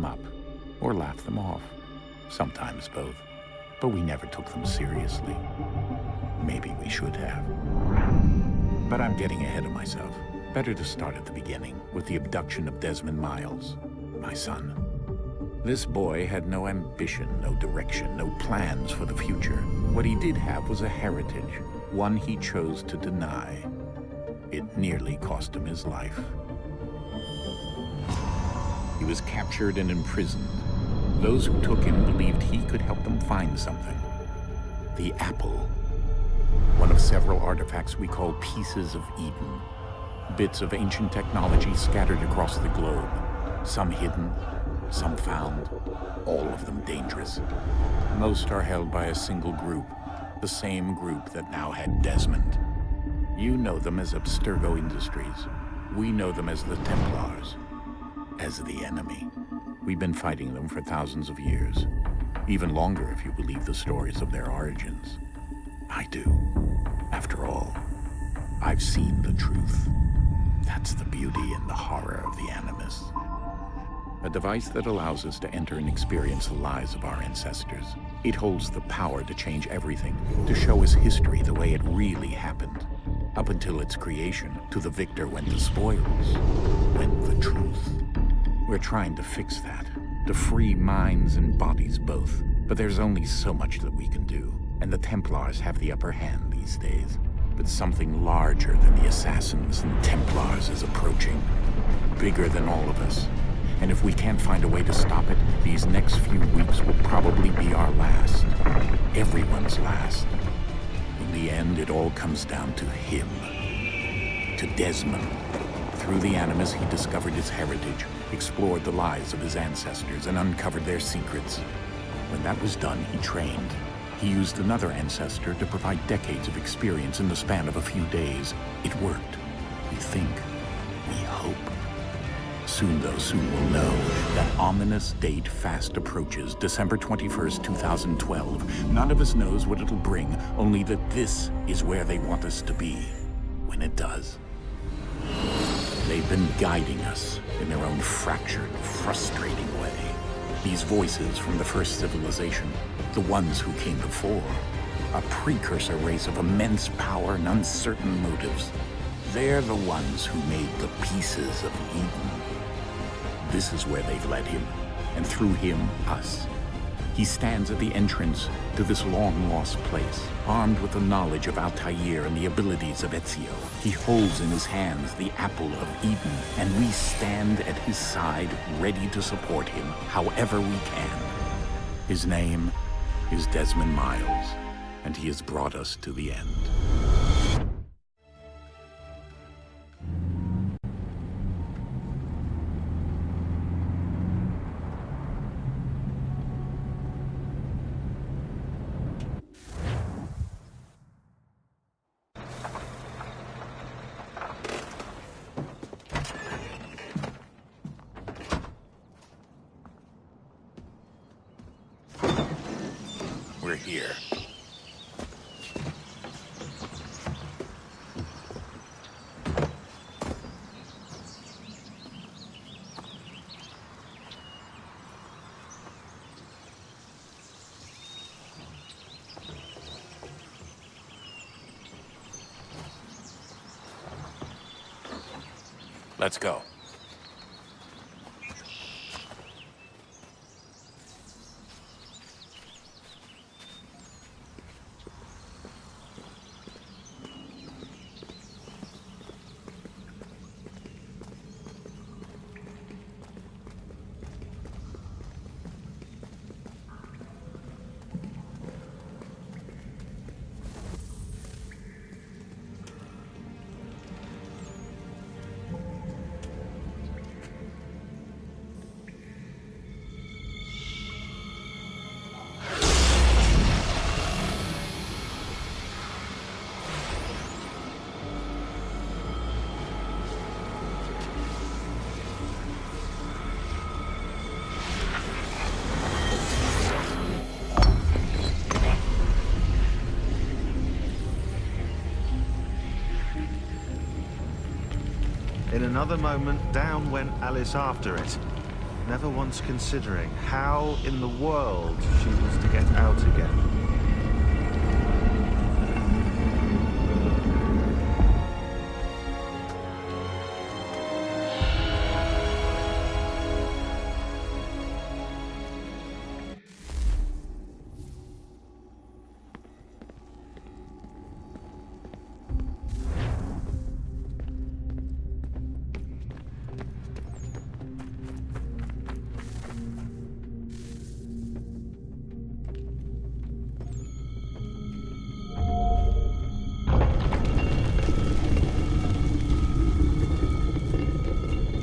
them up or laugh them off. Sometimes both. But we never took them seriously. Maybe we should have. But I'm getting ahead of myself. Better to start at the beginning, with the abduction of Desmond Miles, my son. This boy had no ambition, no direction, no plans for the future. What he did have was a heritage, one he chose to deny. It nearly cost him his life. He was captured and imprisoned. Those who took him believed he could help them find something. The apple. One of several artifacts we call pieces of Eden. Bits of ancient technology scattered across the globe. Some hidden, some found, all of them dangerous. Most are held by a single group, the same group that now had Desmond. You know them as Abstergo Industries. We know them as the Templars, as the enemy. We've been fighting them for thousands of years, even longer if you believe the stories of their origins. I do. After all, I've seen the truth. That's the beauty and the horror of the Animus. A device that allows us to enter and experience the lives of our ancestors. It holds the power to change everything, to show us history the way it really happened. Up until its creation, to the victor went the spoils, went the truth. We're trying to fix that, to free minds and bodies both. But there's only so much that we can do, and the Templars have the upper hand these days. But something larger than the Assassins and Templars is approaching, bigger than all of us. And if we can't find a way to stop it, these next few weeks will probably be our last. Everyone's last. In the end, it all comes down to him. To Desmond. Through the Animus, he discovered his heritage, explored the lives of his ancestors, and uncovered their secrets. When that was done, he trained. He used another ancestor to provide decades of experience in the span of a few days. It worked. We think. We hope. Soon, though, soon we'll know. That ominous date fast approaches, December 21st, 2012. None of us knows what it'll bring, only that this is where they want us to be, when it does. They've been guiding us in their own fractured, frustrating way. These voices from the first civilization, the ones who came before, a precursor race of immense power and uncertain motives. They're the ones who made the pieces of Eden. This is where they've led him, and through him, us. He stands at the entrance to this long-lost place, armed with the knowledge of Altair and the abilities of Ezio. He holds in his hands the apple of Eden, and we stand at his side, ready to support him however we can. His name is Desmond Miles, and he has brought us to the end. We're here. Let's go. In another moment, down went Alice after it. never once considering how in the world she was to get out again.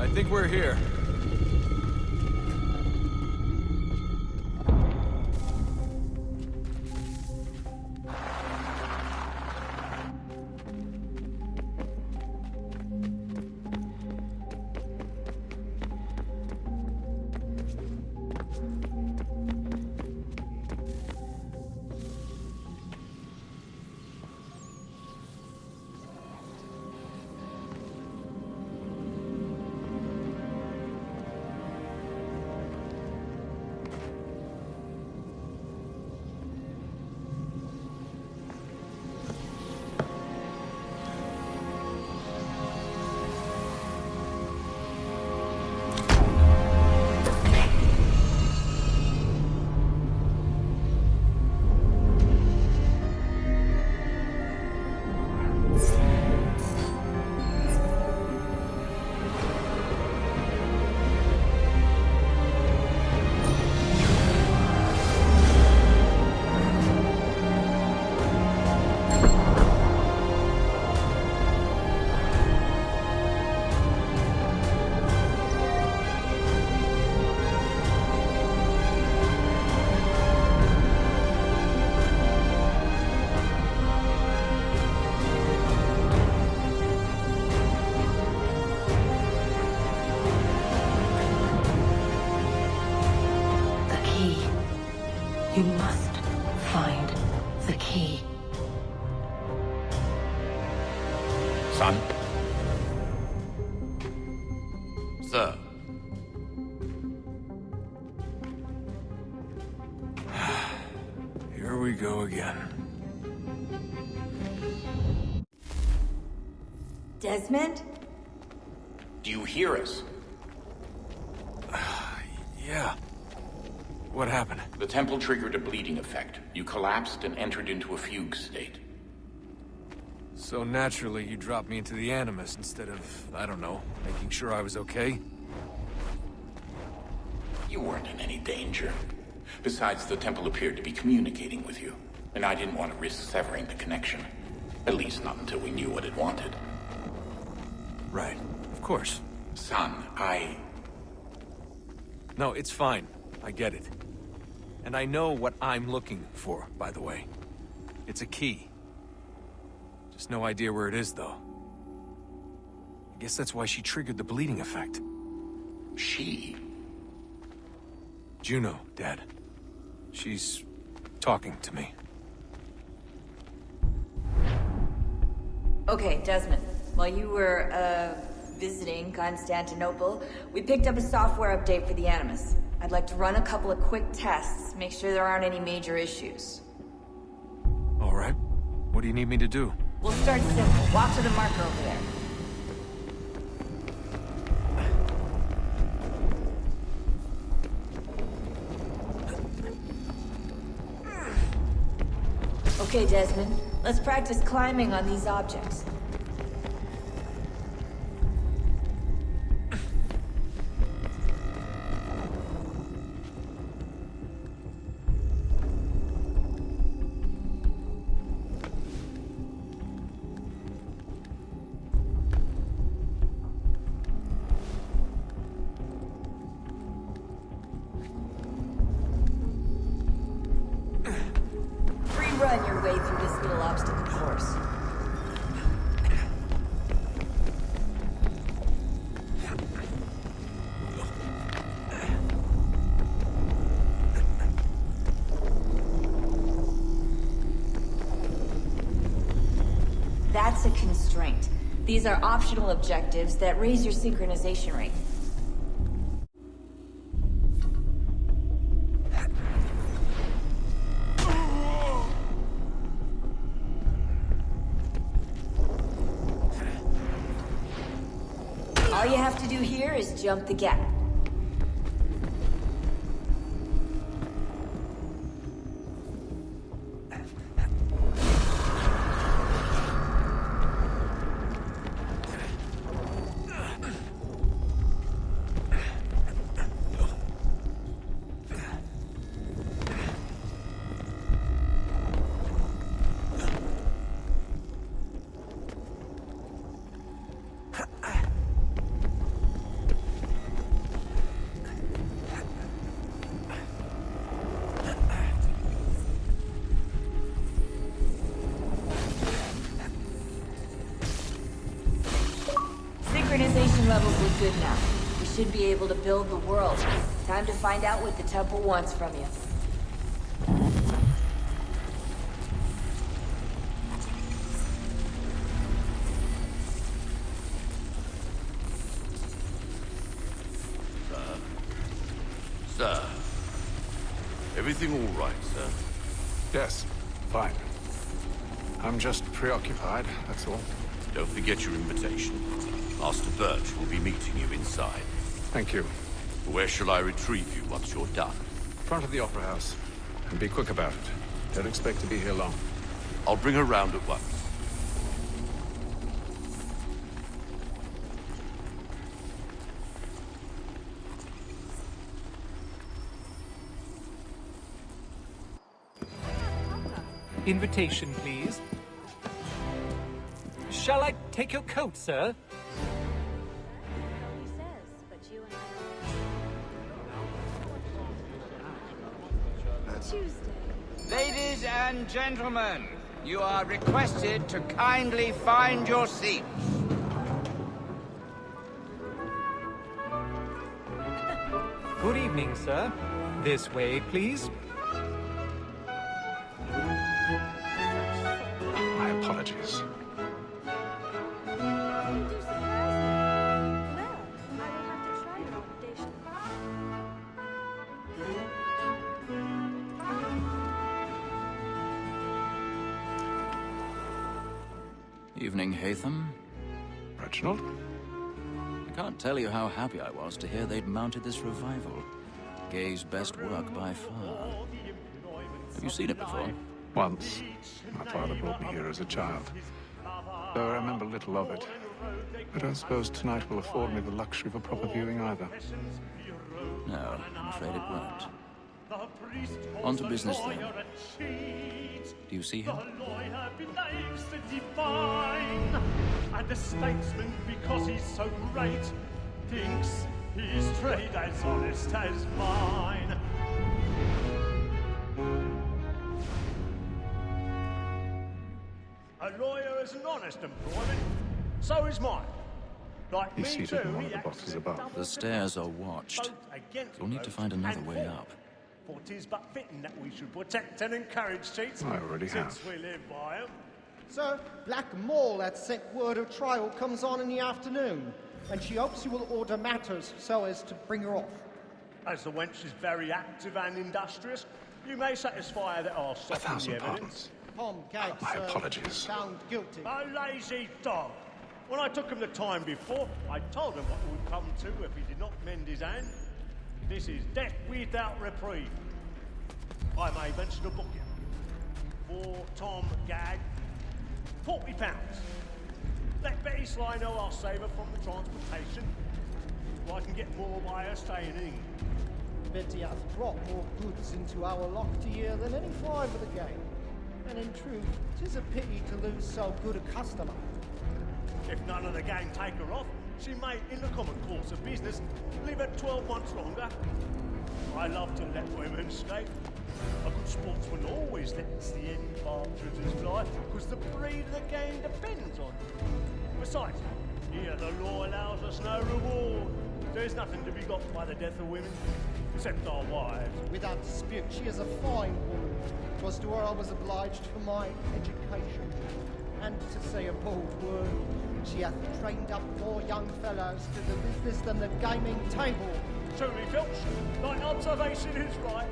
I think we're here. You must find the key. Son? Sir. Here we go again. Desmond? Do you hear us? Yeah. What happened? The temple triggered a bleeding effect. You collapsed and entered into a fugue state. So naturally, you dropped me into the Animus instead of, I don't know, making sure I was okay? You weren't in any danger. Besides, the temple appeared to be communicating with you, and I didn't want to risk severing the connection. At least not until we knew what it wanted. Right. Of course. Son, No, it's fine. I get it. And I know what I'm looking for, by the way. It's a key. Just no idea where it is, though. I guess that's why she triggered the bleeding effect. She? Juno, Dad. She's talking to me. Okay, Desmond. While you were, visiting Constantinople, we picked up a software update for the Animus. I'd like to run a couple of quick tests, make sure there aren't any major issues. All right. What do you need me to do? We'll start simple. Walk to the marker over there. Okay, Desmond. Let's practice climbing on these objects. Run your way through this little obstacle course. That's a constraint. These are optional objectives that raise your synchronization rate. to do here is jump the gap. Synchronization levels look good now. We should be able to build the world. Time to find out what the temple wants from you. Sir. Everything all right, sir? Yes, fine. I'm just preoccupied, that's all. Don't forget your invitation. Master Birch will be meeting you inside. Thank you. Where shall I retrieve you once you're done? Front of the Opera House. And be quick about it. Don't expect to be here long. I'll bring her round at once. Invitation, please. Shall I take your coat, sir? Ladies and gentlemen, you are requested to kindly find your seats. Good evening, sir. This way, please. My apologies. Evening, Hatham. Reginald? I can't tell you how happy I was to hear they'd mounted this revival. Gay's best work by far. Have you seen it before? Once. My father brought me here as a child. Though I remember little of it. I don't suppose tonight will afford me the luxury of a proper viewing either. No, I'm afraid it won't. On to business, then. Do you see him? The lawyer believes the divine, and the statesman, because he's so great, thinks his trade as honest as mine. A lawyer is an honest employment, so is mine. Like He's me seated too, in one of he the acts boxes as above. double The stairs are watched. both against You'll need to both find another and way for. up. For 'tis but fitting that we should protect and encourage cheats, I already since have. we live by 'em. Sir, Black Mall had sent word of trial comes on in the afternoon, and she hopes you will order matters so as to bring her off. As the wench is very active and industrious, you may satisfy that I'll soften the £1,000 evidence. Tom Gaggs, My sir, apologies. found guilty. A lazy dog. When I took him the time before, I told him what it would come to if he did not mend his hand. This is death without reprieve. I may venture to book you. For Tom Gag, £40. Let Betty Sly know I'll save her from the transportation, so I can get more by her staying in England. Betty hath brought more goods into our locked year than any five of the game. And in truth, 'tis a pity to lose so good a customer. If none of the gang take her off, she may, in the common course of business, live at 12 months longer. I love to let women escape. A good sportsman always lets the end partridges fly, because the breed of the game depends on it. Besides, here the law allows us no reward. There's nothing to be got by the death of women, except our wives. Without dispute, she is a fine woman. 'Twas to her I was obliged for my education. And to say a bold word, she hath trained up more young fellows to the business than the gaming table. Truly, Filch, thy observation is right.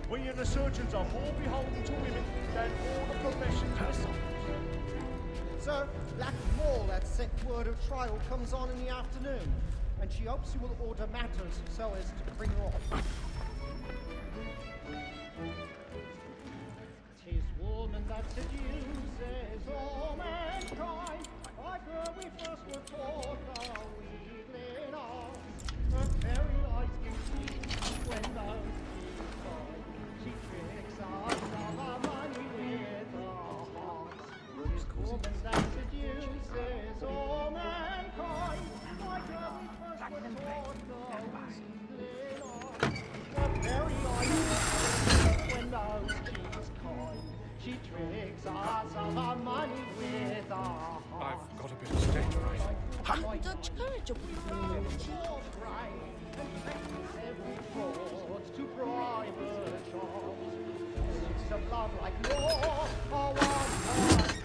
We and the surgeons are more beholden to women than all the professions besides. Sir, Black Mall had sent word of trial comes on in the afternoon, and she hopes you will order matters so as to bring her off. 'Tis woman that seduces all mankind, like her we first were taught the wheedling of. Her very eyes give teeth when those teeth find. She tricks us of our money with her heart. 'Tis woman that seduces all mankind, like her we first were taught the wheedling of. Her very eyes give teeth when those teeth kind. She tricks us of our money with our heart. I've got a bit of stage fright. To private shops, suits of love like law are one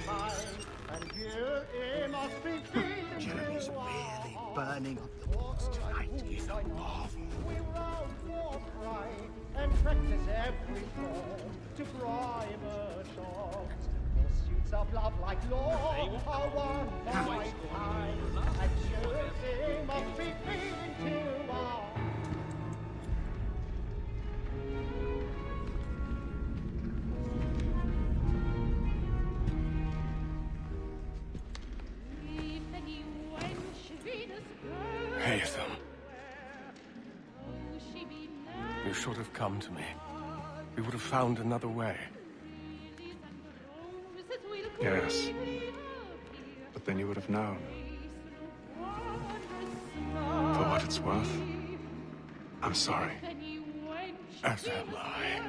kind, and you it must be feeling. Jeremy's really burning up the books tonight. He's a marvel. We round for pride and practice every form to private shops. Pursuits of love like law are one kind, and you it must be feeling to our. Haytham. You should have come to me. We would have found another way. Yes. But then you would have known. For what it's worth, I'm sorry. As am I.